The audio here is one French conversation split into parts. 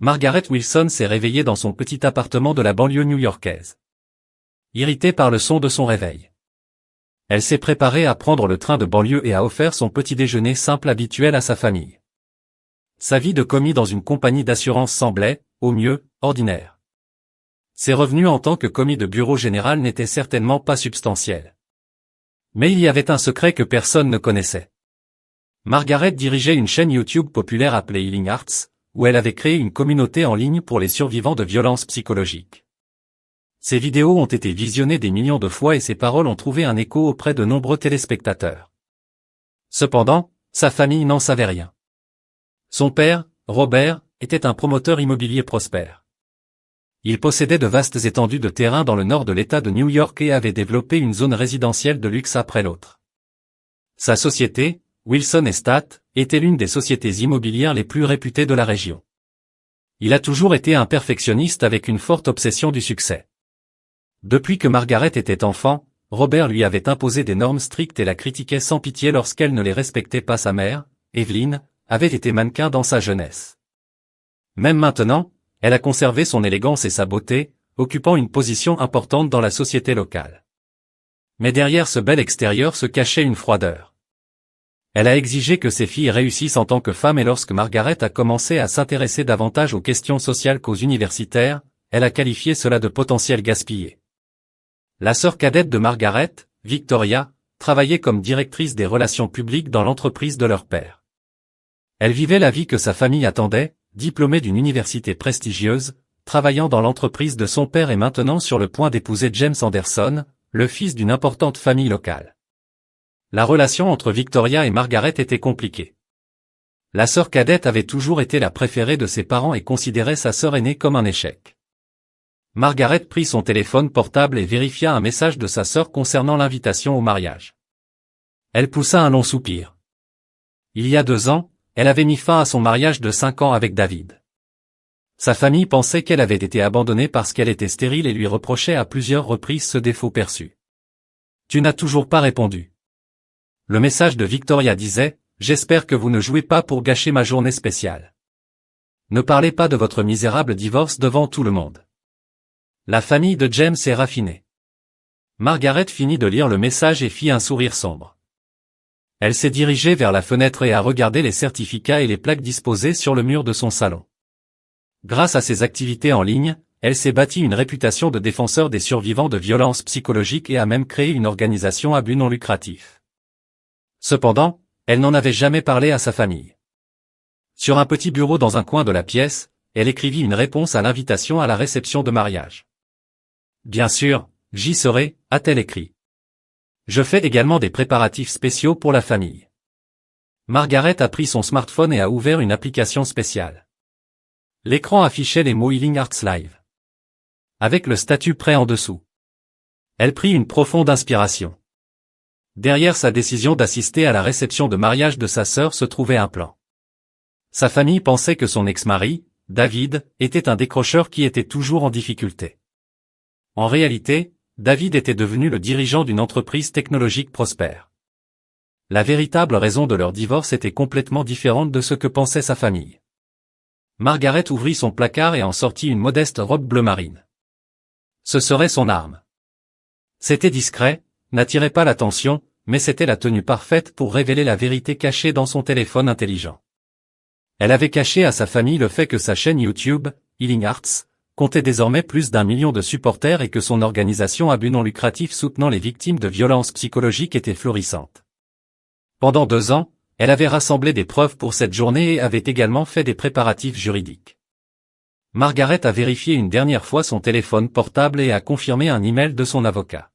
Margaret Wilson s'est réveillée dans son petit appartement de la banlieue new-yorkaise. Irritée par le son de son réveil, elle s'est préparée à prendre le train de banlieue et a offert son petit déjeuner simple habituel à sa famille. Sa vie de commis dans une compagnie d'assurance semblait, au mieux, ordinaire. Ses revenus en tant que commis de bureau général n'étaient certainement pas substantiels. Mais il y avait un secret que personne ne connaissait. Margaret dirigeait une chaîne YouTube populaire appelée Healing Hearts, où elle avait créé une communauté en ligne pour les survivants de violences psychologiques. Ses vidéos ont été visionnées des millions de fois et ses paroles ont trouvé un écho auprès de nombreux téléspectateurs. Cependant, sa famille n'en savait rien. Son père, Robert, était un promoteur immobilier prospère. Il possédait de vastes étendues de terrain dans le nord de l'État de New York et avait développé une zone résidentielle de luxe après l'autre. Sa société, Wilson Estate, était l'une des sociétés immobilières les plus réputées de la région. Il a toujours été un perfectionniste avec une forte obsession du succès. Depuis que Margaret était enfant, Robert lui avait imposé des normes strictes et la critiquait sans pitié lorsqu'elle ne les respectait pas. Sa mère, Evelyn, avait été mannequin dans sa jeunesse. Même maintenant, elle a conservé son élégance et sa beauté, occupant une position importante dans la société locale. Mais derrière ce bel extérieur se cachait une froideur. Elle a exigé que ses filles réussissent en tant que femmes et lorsque Margaret a commencé à s'intéresser davantage aux questions sociales qu'aux universitaires, elle a qualifié cela de potentiel gaspillé. La sœur cadette de Margaret, Victoria, travaillait comme directrice des relations publiques dans l'entreprise de leur père. Elle vivait la vie que sa famille attendait, diplômée d'une université prestigieuse, travaillant dans l'entreprise de son père et maintenant sur le point d'épouser James Anderson, le fils d'une importante famille locale. La relation entre Victoria et Margaret était compliquée. La sœur cadette avait toujours été la préférée de ses parents et considérait sa sœur aînée comme un échec. Margaret prit son téléphone portable et vérifia un message de sa sœur concernant l'invitation au mariage. Elle poussa un long soupir. Il y a 2 ans, elle avait mis fin à son mariage de 5 ans avec David. Sa famille pensait qu'elle avait été abandonnée parce qu'elle était stérile et lui reprochait à plusieurs reprises ce défaut perçu. « Tu n'as toujours pas répondu. » Le message de Victoria disait « J'espère que vous ne jouez pas pour gâcher ma journée spéciale. Ne parlez pas de votre misérable divorce devant tout le monde. » La famille de James est raffinée. Margaret finit de lire le message et fit un sourire sombre. Elle s'est dirigée vers la fenêtre et a regardé les certificats et les plaques disposées sur le mur de son salon. Grâce à ses activités en ligne, elle s'est bâtie une réputation de défenseur des survivants de violences psychologiques et a même créé une organisation à but non lucratif. Cependant, elle n'en avait jamais parlé à sa famille. Sur un petit bureau dans un coin de la pièce, elle écrivit une réponse à l'invitation à la réception de mariage. « Bien sûr, j'y serai », a-t-elle écrit. « Je fais également des préparatifs spéciaux pour la famille. » Margaret a pris son smartphone et a ouvert une application spéciale. L'écran affichait les mots Healing Hearts Live, avec le statut prêt en dessous. Elle prit une profonde inspiration. Derrière sa décision d'assister à la réception de mariage de sa sœur se trouvait un plan. Sa famille pensait que son ex-mari, David, était un décrocheur qui était toujours en difficulté. En réalité, David était devenu le dirigeant d'une entreprise technologique prospère. La véritable raison de leur divorce était complètement différente de ce que pensait sa famille. Margaret ouvrit son placard et en sortit une modeste robe bleu marine. Ce serait son arme. C'était discret, n'attirait pas l'attention, mais c'était la tenue parfaite pour révéler la vérité cachée dans son téléphone intelligent. Elle avait caché à sa famille le fait que sa chaîne YouTube, Healing Hearts, comptait désormais plus d'1 million de supporters et que son organisation à but non lucratif soutenant les victimes de violences psychologiques était florissante. Pendant 2 ans, elle avait rassemblé des preuves pour cette journée et avait également fait des préparatifs juridiques. Margaret a vérifié une dernière fois son téléphone portable et a confirmé un email de son avocat.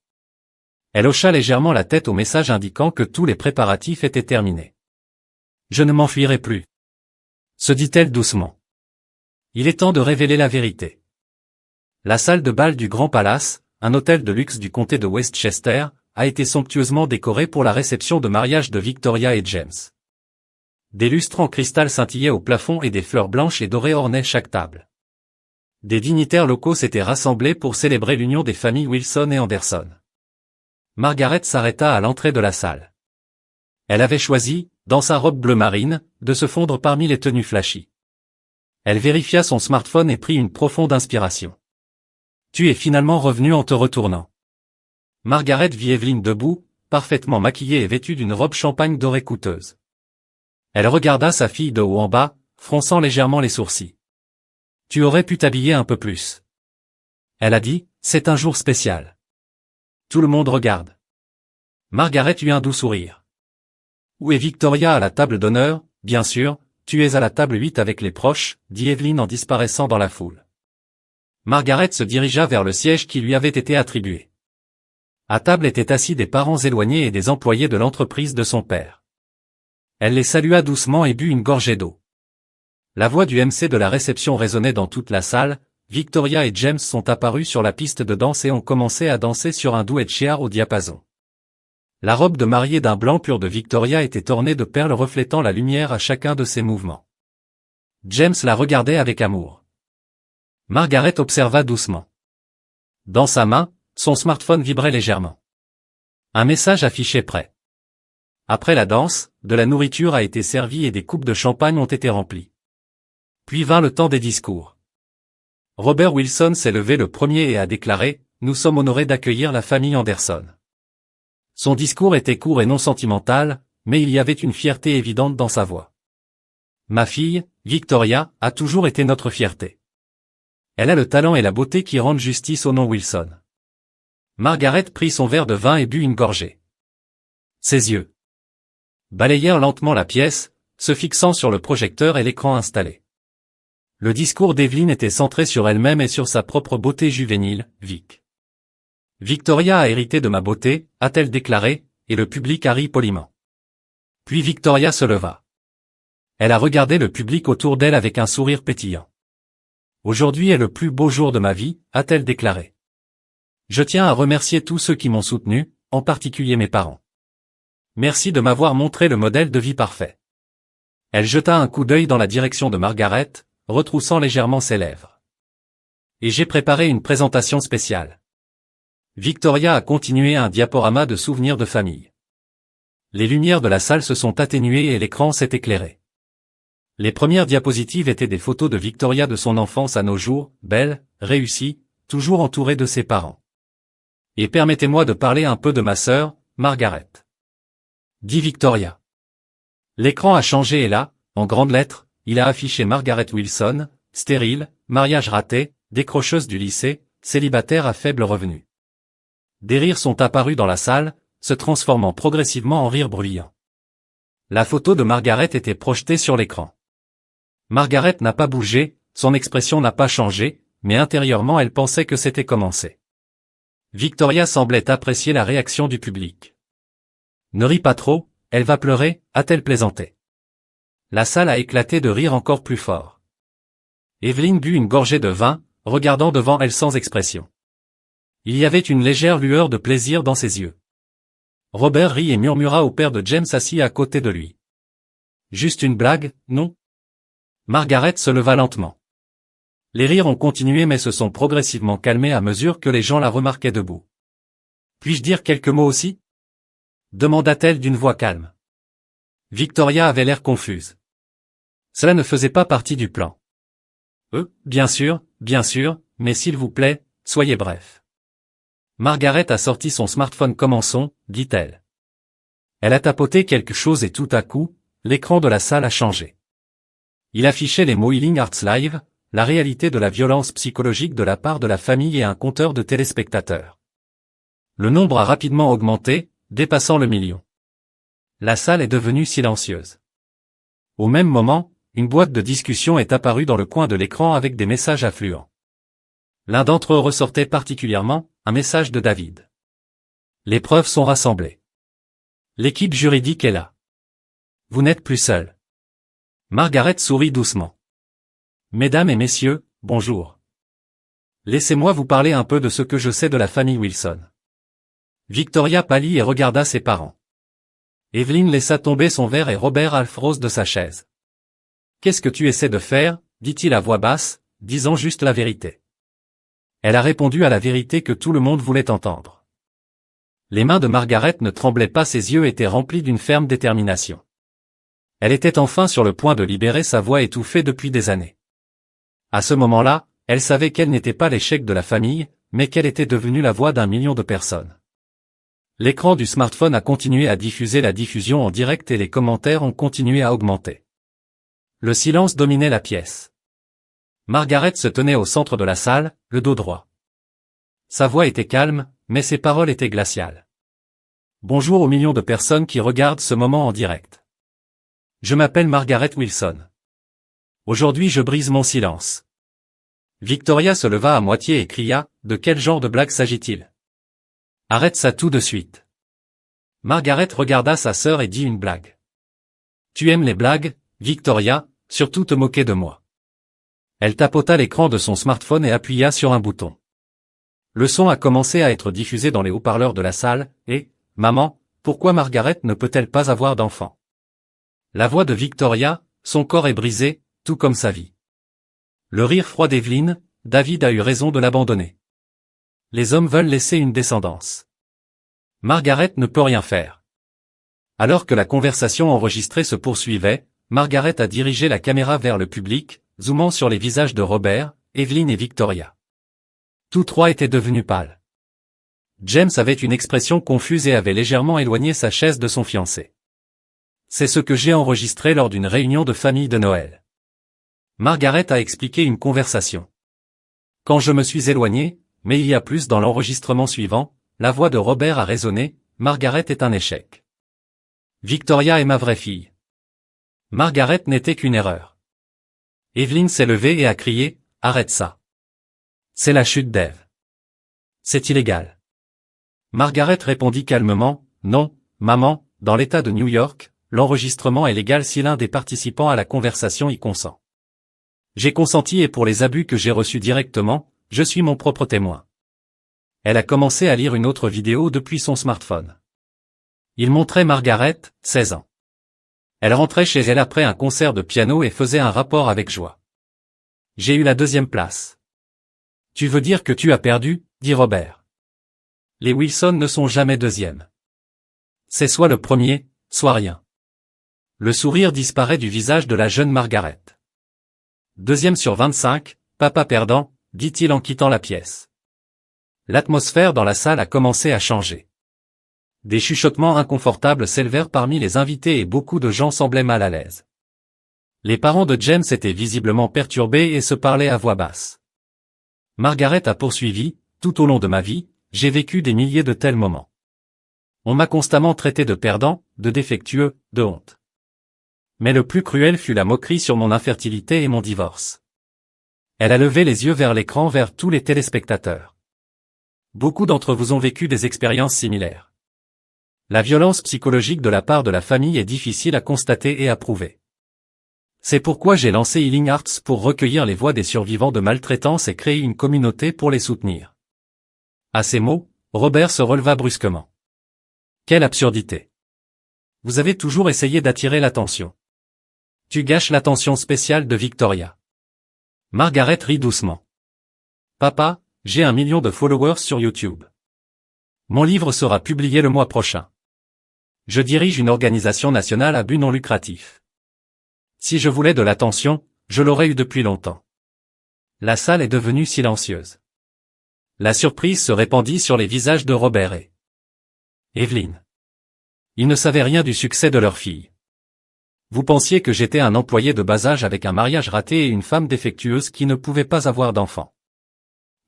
Elle hocha légèrement la tête au message indiquant que tous les préparatifs étaient terminés. « Je ne m'enfuirai plus », se dit-elle doucement. Il est temps de révéler la vérité. La salle de bal du Grand Palace, un hôtel de luxe du comté de Westchester, a été somptueusement décorée pour la réception de mariage de Victoria et James. Des lustres en cristal scintillaient au plafond et des fleurs blanches et dorées ornaient chaque table. Des dignitaires locaux s'étaient rassemblés pour célébrer l'union des familles Wilson et Anderson. Margaret s'arrêta à l'entrée de la salle. Elle avait choisi, dans sa robe bleu marine, de se fondre parmi les tenues flashy. Elle vérifia son smartphone et prit une profonde inspiration. Tu es finalement revenu en te retournant. Margaret vit Evelyn debout, parfaitement maquillée et vêtue d'une robe champagne dorée coûteuse. Elle regarda sa fille de haut en bas, fronçant légèrement les sourcils. Tu aurais pu t'habiller un peu plus. Elle a dit, c'est un jour spécial. Tout le monde regarde. Margaret eut un doux sourire. Où est Victoria à la table d'honneur? Bien sûr, tu es à la table 8 avec les proches, dit Evelyn en disparaissant dans la foule. Margaret se dirigea vers le siège qui lui avait été attribué. À table étaient assis des parents éloignés et des employés de l'entreprise de son père. Elle les salua doucement et but une gorgée d'eau. La voix du MC de la réception résonnait dans toute la salle. Victoria et James sont apparus sur la piste de danse et ont commencé à danser sur un duet cheer au diapason. La robe de mariée d'un blanc pur de Victoria était ornée de perles reflétant la lumière à chacun de ses mouvements. James la regardait avec amour. Margaret observa doucement. Dans sa main, son smartphone vibrait légèrement. Un message affiché prêt. Après la danse, de la nourriture a été servie et des coupes de champagne ont été remplies. Puis vint le temps des discours. Robert Wilson s'est levé le premier et a déclaré « Nous sommes honorés d'accueillir la famille Anderson ». Son discours était court et non sentimental, mais il y avait une fierté évidente dans sa voix. Ma fille, Victoria, a toujours été notre fierté. Elle a le talent et la beauté qui rendent justice au nom Wilson. Margaret prit son verre de vin et but une gorgée. Ses yeux balayèrent lentement la pièce, se fixant sur le projecteur et l'écran installé. Le discours d'Evelyn était centré sur elle-même et sur sa propre beauté juvénile, Vic. Victoria a hérité de ma beauté, a-t-elle déclaré, et le public a ri poliment. Puis Victoria se leva. Elle a regardé le public autour d'elle avec un sourire pétillant. Aujourd'hui est le plus beau jour de ma vie, a-t-elle déclaré. Je tiens à remercier tous ceux qui m'ont soutenu, en particulier mes parents. Merci de m'avoir montré le modèle de vie parfait. Elle jeta un coup d'œil dans la direction de Margaret, retroussant légèrement ses lèvres. Et j'ai préparé une présentation spéciale. Victoria a continué un diaporama de souvenirs de famille. Les lumières de la salle se sont atténuées et l'écran s'est éclairé. Les premières diapositives étaient des photos de Victoria de son enfance à nos jours, belle, réussie, toujours entourée de ses parents. Et permettez-moi de parler un peu de ma sœur, Margaret. Dit Victoria. L'écran a changé et là, en grandes lettres, il a affiché Margaret Wilson, stérile, mariage raté, décrocheuse du lycée, célibataire à faible revenu. Des rires sont apparus dans la salle, se transformant progressivement en rires bruyants. La photo de Margaret était projetée sur l'écran. Margaret n'a pas bougé, son expression n'a pas changé, mais intérieurement elle pensait que c'était commencé. Victoria semblait apprécier la réaction du public. Ne ris pas trop, elle va pleurer, a-t-elle plaisanté. La salle a éclaté de rire encore plus fort. Evelyn but une gorgée de vin, regardant devant elle sans expression. Il y avait une légère lueur de plaisir dans ses yeux. Robert rit et murmura au père de James assis à côté de lui. Juste une blague, non? Margaret se leva lentement. Les rires ont continué mais se sont progressivement calmés à mesure que les gens la remarquaient debout. Puis-je dire quelques mots aussi? Demanda-t-elle d'une voix calme. Victoria avait l'air confuse. Cela ne faisait pas partie du plan. Bien sûr, mais s'il vous plaît, soyez bref. Margaret a sorti son smartphone. Commençons, dit-elle. Elle a tapoté quelque chose et tout à coup, l'écran de la salle a changé. Il affichait les mots Healing Arts Live, la réalité de la violence psychologique de la part de la famille et un compteur de téléspectateurs. Le nombre a rapidement augmenté, dépassant le million. La salle est devenue silencieuse. Au même moment, une boîte de discussion est apparue dans le coin de l'écran avec des messages affluents. L'un d'entre eux ressortait particulièrement, un message de David. Les preuves sont rassemblées. L'équipe juridique est là. Vous n'êtes plus seul. Margaret sourit doucement. Mesdames et messieurs, bonjour. Laissez-moi vous parler un peu de ce que je sais de la famille Wilson. Victoria pâlit et regarda ses parents. Evelyn laissa tomber son verre et Robert rose de sa chaise. Qu'est-ce que tu essaies de faire, dit-il à voix basse, disant juste la vérité. Elle a répondu à la vérité que tout le monde voulait entendre. Les mains de Margaret ne tremblaient pas, ses yeux étaient remplis d'une ferme détermination. Elle était enfin sur le point de libérer sa voix étouffée depuis des années. À ce moment-là, elle savait qu'elle n'était pas l'échec de la famille, mais qu'elle était devenue la voix d'un million de personnes. L'écran du smartphone a continué à diffuser la diffusion en direct et les commentaires ont continué à augmenter. Le silence dominait la pièce. Margaret se tenait au centre de la salle, le dos droit. Sa voix était calme, mais ses paroles étaient glaciales. Bonjour aux millions de personnes qui regardent ce moment en direct. Je m'appelle Margaret Wilson. Aujourd'hui je brise mon silence. Victoria se leva à moitié et cria, de quel genre de blague s'agit-il? Arrête ça tout de suite. Margaret regarda sa sœur et dit une blague. Tu aimes les blagues, Victoria, surtout te moquer de moi. Elle tapota l'écran de son smartphone et appuya sur un bouton. Le son a commencé à être diffusé dans les haut-parleurs de la salle, et, maman, pourquoi Margaret ne peut-elle pas avoir d'enfant? La voix de Victoria, son corps est brisé, tout comme sa vie. Le rire froid d'Evelyn, David a eu raison de l'abandonner. Les hommes veulent laisser une descendance. Margaret ne peut rien faire. Alors que la conversation enregistrée se poursuivait, Margaret a dirigé la caméra vers le public, zoomant sur les visages de Robert, Evelyn et Victoria. Tous trois étaient devenus pâles. James avait une expression confuse et avait légèrement éloigné sa chaise de son fiancé. C'est ce que j'ai enregistré lors d'une réunion de famille de Noël. Margaret a expliqué une conversation. Quand je me suis éloigné, mais il y a plus dans l'enregistrement suivant, la voix de Robert a résonné, Margaret est un échec. Victoria est ma vraie fille. Margaret n'était qu'une erreur. Evelyn s'est levée et a crié, arrête ça. C'est la chute d'Ève. C'est illégal. Margaret répondit calmement, non, maman, dans l'État de New York, l'enregistrement est légal si l'un des participants à la conversation y consent. J'ai consenti et pour les abus que j'ai reçus directement, je suis mon propre témoin. Elle a commencé à lire une autre vidéo depuis son smartphone. Il montrait Margaret, 16 ans. Elle rentrait chez elle après un concert de piano et faisait un rapport avec joie. J'ai eu la 2e place. Tu veux dire que tu as perdu, dit Robert. Les Wilson ne sont jamais 2e. C'est soit le premier, soit rien. Le sourire disparaît du visage de la jeune Margaret. 2e sur 25, papa perdant, dit-il en quittant la pièce. L'atmosphère dans la salle a commencé à changer. Des chuchotements inconfortables s'élevèrent parmi les invités et beaucoup de gens semblaient mal à l'aise. Les parents de James étaient visiblement perturbés et se parlaient à voix basse. Margaret a poursuivi, tout au long de ma vie, j'ai vécu des milliers de tels moments. On m'a constamment traité de perdant, de défectueux, de honte. Mais le plus cruel fut la moquerie sur mon infertilité et mon divorce. Elle a levé les yeux vers l'écran vers tous les téléspectateurs. Beaucoup d'entre vous ont vécu des expériences similaires. La violence psychologique de la part de la famille est difficile à constater et à prouver. C'est pourquoi j'ai lancé Healing Hearts pour recueillir les voix des survivants de maltraitance et créer une communauté pour les soutenir. À ces mots, Robert se releva brusquement. Quelle absurdité! Vous avez toujours essayé d'attirer l'attention. Tu gâches l'attention spéciale de Victoria. Margaret rit doucement. Papa, j'ai 1 million de followers sur YouTube. Mon livre sera publié le mois prochain. Je dirige une organisation nationale à but non lucratif. Si je voulais de l'attention, je l'aurais eu depuis longtemps. La salle est devenue silencieuse. La surprise se répandit sur les visages de Robert et Evelyn. Ils ne savaient rien du succès de leur fille. Vous pensiez que j'étais un employé de bas âge avec un mariage raté et une femme défectueuse qui ne pouvait pas avoir d'enfant.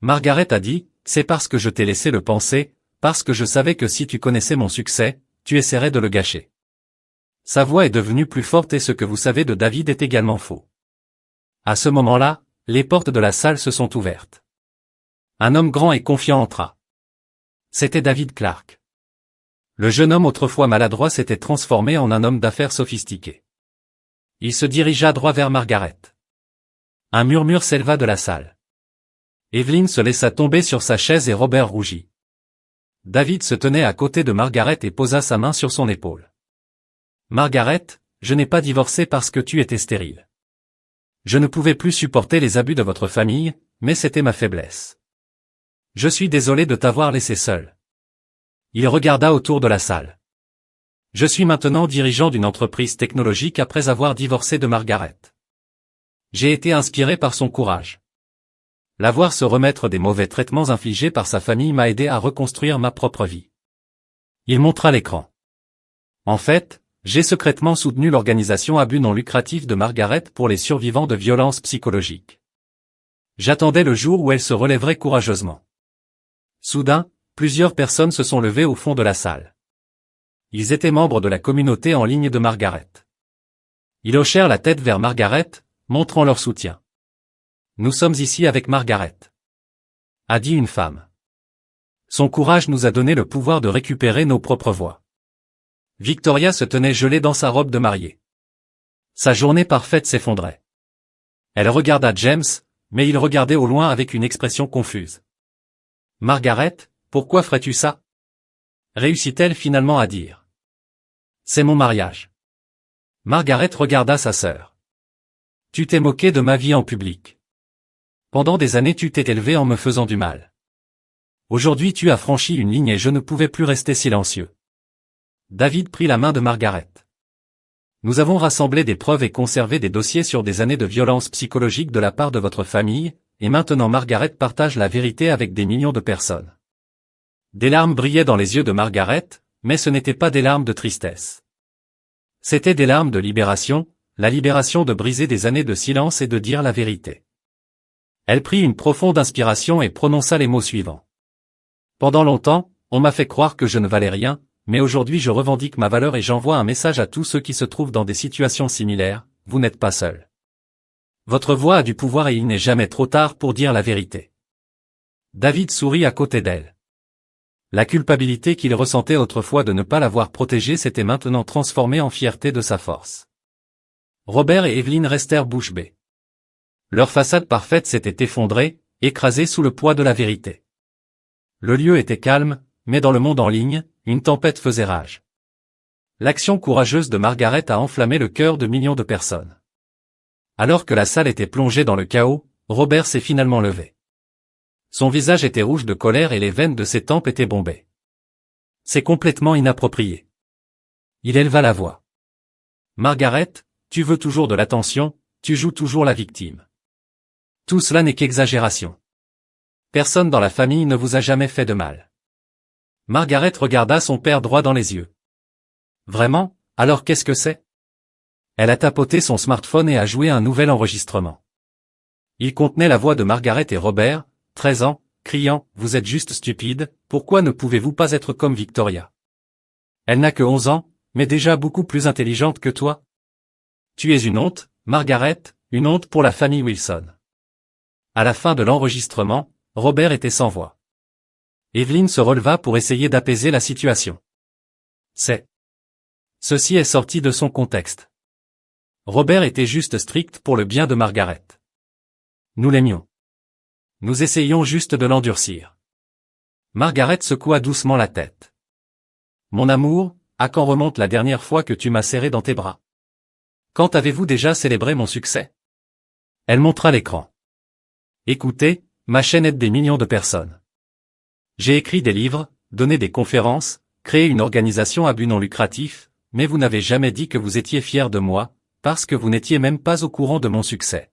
Margaret a dit, c'est parce que je t'ai laissé le penser, parce que je savais que si tu connaissais mon succès, tu essaierais de le gâcher. Sa voix est devenue plus forte et ce que vous savez de David est également faux. À ce moment-là, les portes de la salle se sont ouvertes. Un homme grand et confiant entra. C'était David Clark. Le jeune homme autrefois maladroit s'était transformé en un homme d'affaires sophistiqué. Il se dirigea droit vers Margaret. Un murmure s'éleva de la salle. Evelyn se laissa tomber sur sa chaise et Robert rougit. David se tenait à côté de Margaret et posa sa main sur son épaule. Margaret, je n'ai pas divorcé parce que tu étais stérile. Je ne pouvais plus supporter les abus de votre famille, mais c'était ma faiblesse. Je suis désolé de t'avoir laissé seule. Il regarda autour de la salle. Je suis maintenant dirigeant d'une entreprise technologique après avoir divorcé de Margaret. J'ai été inspiré par son courage. La voir se remettre des mauvais traitements infligés par sa famille m'a aidé à reconstruire ma propre vie. Il montra l'écran. En fait, j'ai secrètement soutenu l'organisation à but non lucratif de Margaret pour les survivants de violences psychologiques. J'attendais le jour où elle se relèverait courageusement. Soudain, plusieurs personnes se sont levées au fond de la salle. Ils étaient membres de la communauté en ligne de Margaret. Ils hochèrent la tête vers Margaret, montrant leur soutien. « Nous sommes ici avec Margaret », a dit une femme. Son courage nous a donné le pouvoir de récupérer nos propres voix. Victoria se tenait gelée dans sa robe de mariée. Sa journée parfaite s'effondrait. Elle regarda James, mais il regardait au loin avec une expression confuse. « Margaret, pourquoi ferais-tu ça » réussit-elle finalement à dire. « C'est mon mariage. » Margaret regarda sa sœur. « Tu t'es moqué de ma vie en public. Pendant des années tu t'es élevée en me faisant du mal. Aujourd'hui tu as franchi une ligne et je ne pouvais plus rester silencieux. » David prit la main de Margaret. « Nous avons rassemblé des preuves et conservé des dossiers sur des années de violences psychologiques de la part de votre famille, et maintenant Margaret partage la vérité avec des millions de personnes. » Des larmes brillaient dans les yeux de Margaret, mais ce n'étaient pas des larmes de tristesse. C'étaient des larmes de libération, la libération de briser des années de silence et de dire la vérité. Elle prit une profonde inspiration et prononça les mots suivants. « Pendant longtemps, on m'a fait croire que je ne valais rien, mais aujourd'hui je revendique ma valeur et j'envoie un message à tous ceux qui se trouvent dans des situations similaires, vous n'êtes pas seuls. Votre voix a du pouvoir et il n'est jamais trop tard pour dire la vérité. » David sourit à côté d'elle. La culpabilité qu'il ressentait autrefois de ne pas l'avoir protégée s'était maintenant transformée en fierté de sa force. Robert et Evelyn restèrent bouche bée. Leur façade parfaite s'était effondrée, écrasée sous le poids de la vérité. Le lieu était calme, mais dans le monde en ligne, une tempête faisait rage. L'action courageuse de Margaret a enflammé le cœur de millions de personnes. Alors que la salle était plongée dans le chaos, Robert s'est finalement levé. Son visage était rouge de colère et les veines de ses tempes étaient bombées. C'est complètement inapproprié. Il éleva la voix. Margaret, tu veux toujours de l'attention, tu joues toujours la victime. Tout cela n'est qu'exagération. Personne dans la famille ne vous a jamais fait de mal. Margaret regarda son père droit dans les yeux. Vraiment, alors qu'est-ce que c'est? Elle a tapoté son smartphone et a joué un nouvel enregistrement. Il contenait la voix de Margaret et Robert, 13 ans, criant « Vous êtes juste stupide, pourquoi ne pouvez-vous pas être comme Victoria? Elle n'a que 11 ans, mais déjà beaucoup plus intelligente que toi. Tu es une honte, Margaret, une honte pour la famille Wilson. » À la fin de l'enregistrement, Robert était sans voix. Evelyn se releva pour essayer d'apaiser la situation. Ceci est sorti de son contexte. Robert était juste strict pour le bien de Margaret. Nous l'aimions. Nous essayions juste de l'endurcir. Margaret secoua doucement la tête. Mon amour, à quand remonte la dernière fois que tu m'as serré dans tes bras? Quand avez-vous déjà célébré mon succès? Elle montra l'écran. Écoutez, ma chaîne aide des millions de personnes. J'ai écrit des livres, donné des conférences, créé une organisation à but non lucratif, mais vous n'avez jamais dit que vous étiez fier de moi, parce que vous n'étiez même pas au courant de mon succès.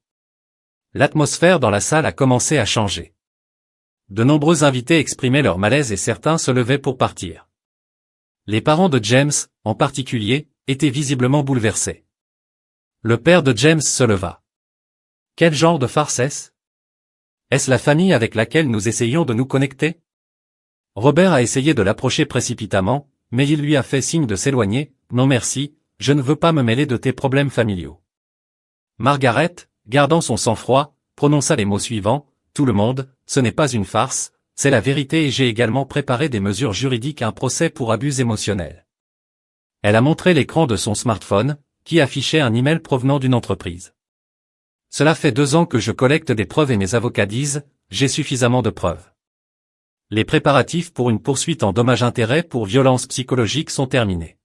L'atmosphère dans la salle a commencé à changer. De nombreux invités exprimaient leur malaise et certains se levaient pour partir. Les parents de James, en particulier, étaient visiblement bouleversés. Le père de James se leva. Quel genre de farce est-ce? Est-ce la famille avec laquelle nous essayons de nous connecter? Robert a essayé de l'approcher précipitamment, mais il lui a fait signe de s'éloigner. Non merci, je ne veux pas me mêler de tes problèmes familiaux. Margaret, gardant son sang-froid, prononça les mots suivants, « Tout le monde, ce n'est pas une farce, c'est la vérité et j'ai également préparé des mesures juridiques, un procès pour abus émotionnels. » Elle a montré l'écran de son smartphone, qui affichait un email provenant d'une entreprise. « Cela fait 2 ans que je collecte des preuves et mes avocats disent, j'ai suffisamment de preuves. Les préparatifs pour une poursuite en dommages-intérêts pour violences psychologiques sont terminés. »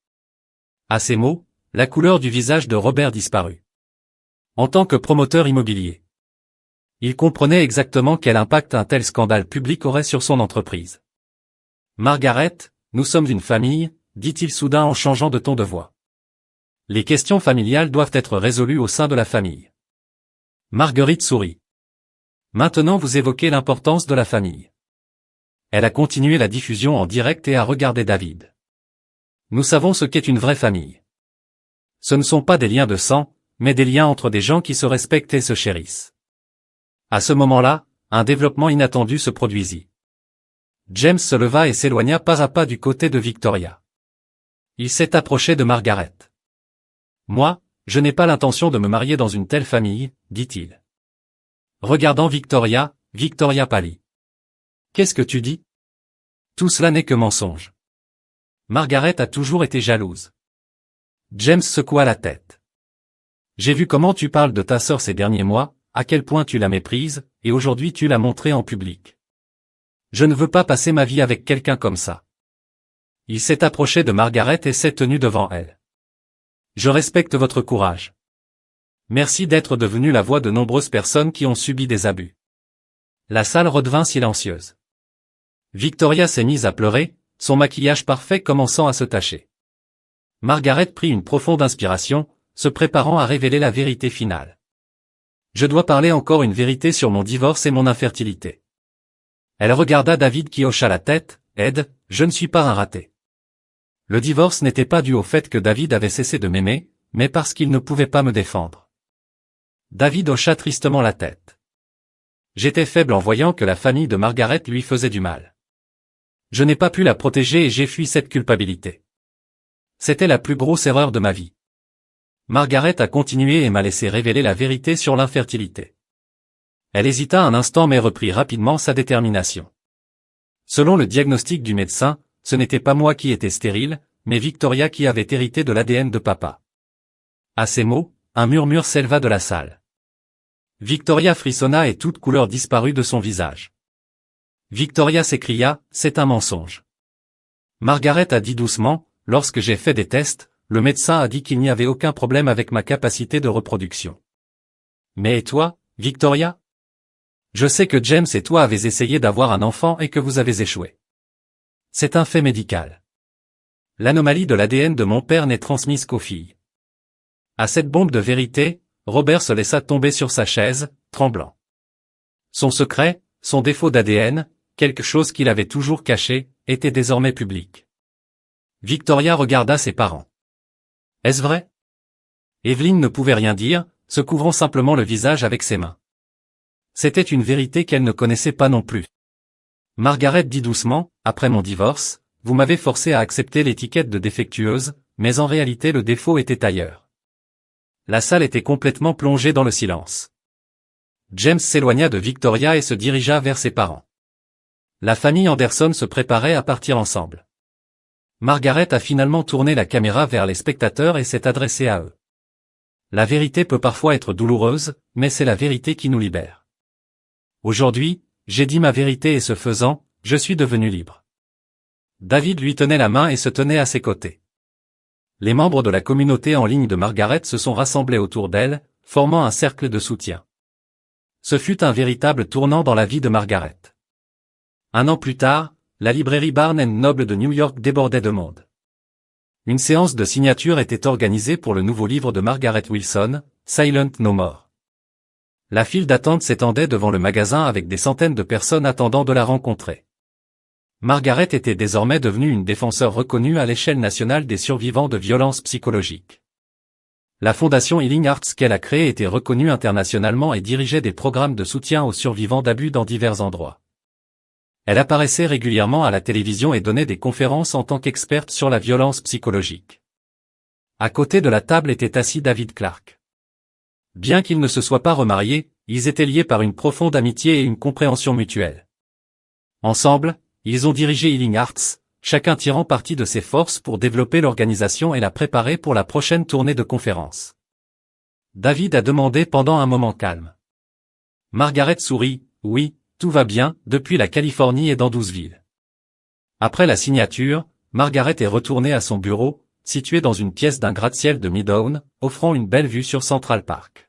À ces mots, la couleur du visage de Robert disparut. En tant que promoteur immobilier, il comprenait exactement quel impact un tel scandale public aurait sur son entreprise. « Margaret, nous sommes une famille, » dit-il soudain en changeant de ton de voix. « Les questions familiales doivent être résolues au sein de la famille. » Marguerite sourit. Maintenant vous évoquez l'importance de la famille. Elle a continué la diffusion en direct et a regardé David. Nous savons ce qu'est une vraie famille. Ce ne sont pas des liens de sang, mais des liens entre des gens qui se respectent et se chérissent. À ce moment-là, un développement inattendu se produisit. James se leva et s'éloigna pas à pas du côté de Victoria. Il s'est approché de Margaret. Moi, je n'ai pas l'intention de me marier dans une telle famille, dit-il. Regardant Victoria, Victoria pâlit. Qu'est-ce que tu dis? Tout cela n'est que mensonge. Margaret a toujours été jalouse. James secoua la tête. J'ai vu comment tu parles de ta sœur ces derniers mois, à quel point tu la méprises, et aujourd'hui tu l'as montré en public. Je ne veux pas passer ma vie avec quelqu'un comme ça. Il s'est approché de Margaret et s'est tenu devant elle. Je respecte votre courage. Merci d'être devenu la voix de nombreuses personnes qui ont subi des abus. La salle redevint silencieuse. Victoria s'est mise à pleurer, son maquillage parfait commençant à se tacher. Margaret prit une profonde inspiration, se préparant à révéler la vérité finale. Je dois parler encore une vérité sur mon divorce et mon infertilité. Elle regarda David qui hocha la tête. Ed, je ne suis pas un raté. Le divorce n'était pas dû au fait que David avait cessé de m'aimer, mais parce qu'il ne pouvait pas me défendre. David hocha tristement la tête. J'étais faible en voyant que la famille de Margaret lui faisait du mal. Je n'ai pas pu la protéger et j'ai fui cette culpabilité. C'était la plus grosse erreur de ma vie. Margaret a continué et m'a laissé révéler la vérité sur l'infertilité. Elle hésita un instant mais reprit rapidement sa détermination. Selon le diagnostic du médecin, ce n'était pas moi qui étais stérile, mais Victoria qui avait hérité de l'ADN de papa. À ces mots, un murmure s'éleva de la salle. Victoria frissonna et toute couleur disparut de son visage. Victoria s'écria, c'est un mensonge. Margaret a dit doucement, lorsque j'ai fait des tests, le médecin a dit qu'il n'y avait aucun problème avec ma capacité de reproduction. Mais et toi, Victoria? Je sais que James et toi avez essayé d'avoir un enfant et que vous avez échoué. C'est un fait médical. L'anomalie de l'ADN de mon père n'est transmise qu'aux filles. À cette bombe de vérité, Robert se laissa tomber sur sa chaise, tremblant. Son secret, son défaut d'ADN, quelque chose qu'il avait toujours caché, était désormais public. Victoria regarda ses parents. Est-ce vrai? Evelyn ne pouvait rien dire, se couvrant simplement le visage avec ses mains. C'était une vérité qu'elle ne connaissait pas non plus. Margaret dit doucement, après mon divorce, vous m'avez forcé à accepter l'étiquette de défectueuse, mais en réalité le défaut était ailleurs. La salle était complètement plongée dans le silence. James s'éloigna de Victoria et se dirigea vers ses parents. La famille Anderson se préparait à partir ensemble. Margaret a finalement tourné la caméra vers les spectateurs et s'est adressée à eux. La vérité peut parfois être douloureuse, mais c'est la vérité qui nous libère. Aujourd'hui, j'ai dit ma vérité et ce faisant, je suis devenu libre. David lui tenait la main et se tenait à ses côtés. Les membres de la communauté en ligne de Margaret se sont rassemblés autour d'elle, formant un cercle de soutien. Ce fut un véritable tournant dans la vie de Margaret. Un an plus tard, la librairie Barnes & Noble de New York débordait de monde. Une séance de signature était organisée pour le nouveau livre de Margaret Wilson, Silent No More. La file d'attente s'étendait devant le magasin avec des centaines de personnes attendant de la rencontrer. Margaret était désormais devenue une défenseure reconnue à l'échelle nationale des survivants de violences psychologiques. La fondation Healing Hearts qu'elle a créée était reconnue internationalement et dirigeait des programmes de soutien aux survivants d'abus dans divers endroits. Elle apparaissait régulièrement à la télévision et donnait des conférences en tant qu'experte sur la violence psychologique. À côté de la table était assis David Clark. Bien qu'ils ne se soient pas remariés, ils étaient liés par une profonde amitié et une compréhension mutuelle. Ensemble, ils ont dirigé Healing Hearts, chacun tirant parti de ses forces pour développer l'organisation et la préparer pour la prochaine tournée de conférences. David a demandé pendant un moment calme. Margaret sourit, oui, tout va bien, depuis la Californie et dans 12 villes. Après la signature, Margaret est retournée à son bureau, situé dans une pièce d'un gratte-ciel de Midtown, offrant une belle vue sur Central Park.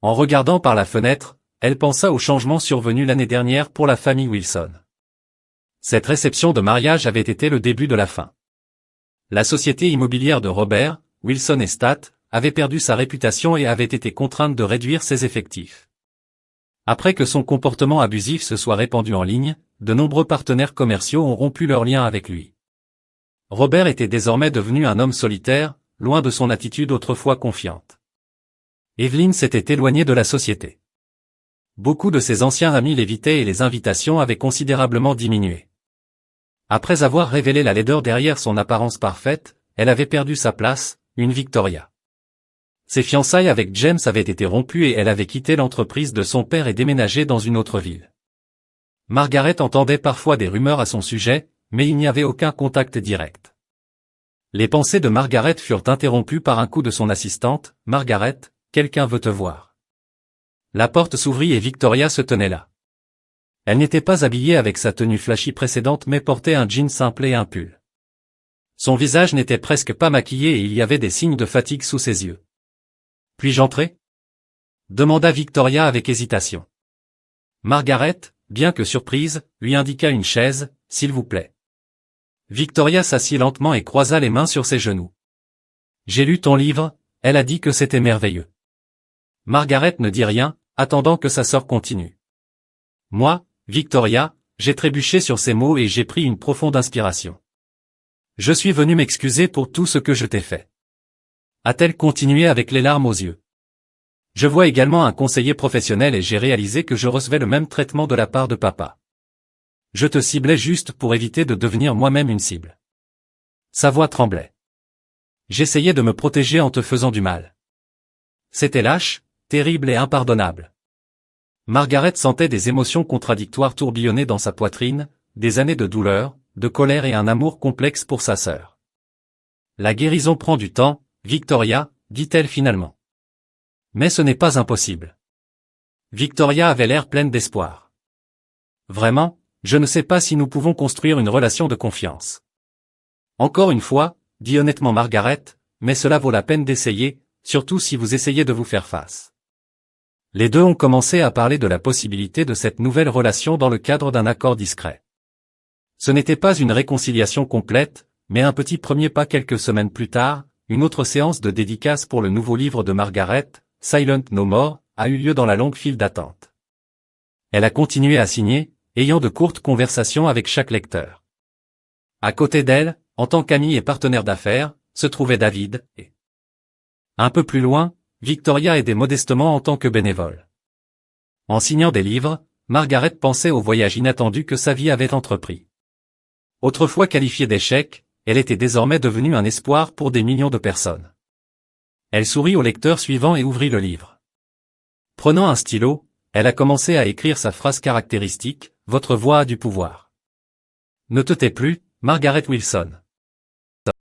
En regardant par la fenêtre, elle pensa aux changements survenus l'année dernière pour la famille Wilson. Cette réception de mariage avait été le début de la fin. La société immobilière de Robert, Wilson Estate, avait perdu sa réputation et avait été contrainte de réduire ses effectifs. Après que son comportement abusif se soit répandu en ligne, de nombreux partenaires commerciaux ont rompu leurs liens avec lui. Robert était désormais devenu un homme solitaire, loin de son attitude autrefois confiante. Evelyn s'était éloignée de la société. Beaucoup de ses anciens amis l'évitaient et les invitations avaient considérablement diminué. Après avoir révélé la laideur derrière son apparence parfaite, elle avait perdu sa place, une Victoria. Ses fiançailles avec James avaient été rompues et elle avait quitté l'entreprise de son père et déménagé dans une autre ville. Margaret entendait parfois des rumeurs à son sujet, mais il n'y avait aucun contact direct. Les pensées de Margaret furent interrompues par un coup de son assistante. « Margaret, quelqu'un veut te voir. » La porte s'ouvrit et Victoria se tenait là. Elle n'était pas habillée avec sa tenue flashy précédente mais portait un jean simple et un pull. Son visage n'était presque pas maquillé et il y avait des signes de fatigue sous ses yeux. « Puis-je entrer ?» demanda Victoria avec hésitation. Margaret, bien que surprise, lui indiqua une chaise, « S'il vous plaît. » Victoria s'assit lentement et croisa les mains sur ses genoux. « J'ai lu ton livre, » elle a dit que c'était merveilleux. Margaret ne dit rien, attendant que sa sœur continue. « Moi, Victoria, j'ai trébuché sur ces mots et j'ai pris une profonde inspiration. Je suis venue m'excuser pour tout ce que je t'ai fait. » A-t-elle continué avec les larmes aux yeux. Je vois également un conseiller professionnel et j'ai réalisé que je recevais le même traitement de la part de papa. Je te ciblais juste pour éviter de devenir moi-même une cible. Sa voix tremblait. J'essayais de me protéger en te faisant du mal. C'était lâche, terrible et impardonnable. Margaret sentait des émotions contradictoires tourbillonner dans sa poitrine, des années de douleur, de colère et un amour complexe pour sa sœur. La guérison prend du temps, Victoria, dit-elle finalement. Mais ce n'est pas impossible. Victoria avait l'air pleine d'espoir. Vraiment, je ne sais pas si nous pouvons construire une relation de confiance. Encore une fois, dit honnêtement Margaret, mais cela vaut la peine d'essayer, surtout si vous essayez de vous faire face. Les deux ont commencé à parler de la possibilité de cette nouvelle relation dans le cadre d'un accord discret. Ce n'était pas une réconciliation complète, mais un petit premier pas. Quelques semaines plus tard, une autre séance de dédicace pour le nouveau livre de Margaret, Silent No More, a eu lieu dans la longue file d'attente. Elle a continué à signer, ayant de courtes conversations avec chaque lecteur. À côté d'elle, en tant qu'amie et partenaire d'affaires, se trouvait David, et un peu plus loin, Victoria aidait modestement en tant que bénévole. En signant des livres, Margaret pensait au voyage inattendu que sa vie avait entrepris. Autrefois qualifiée d'échec, elle était désormais devenue un espoir pour des millions de personnes. Elle sourit au lecteur suivant et ouvrit le livre. Prenant un stylo, elle a commencé à écrire sa phrase caractéristique, « Votre voix a du pouvoir. » Ne te tais plus, Margaret Wilson.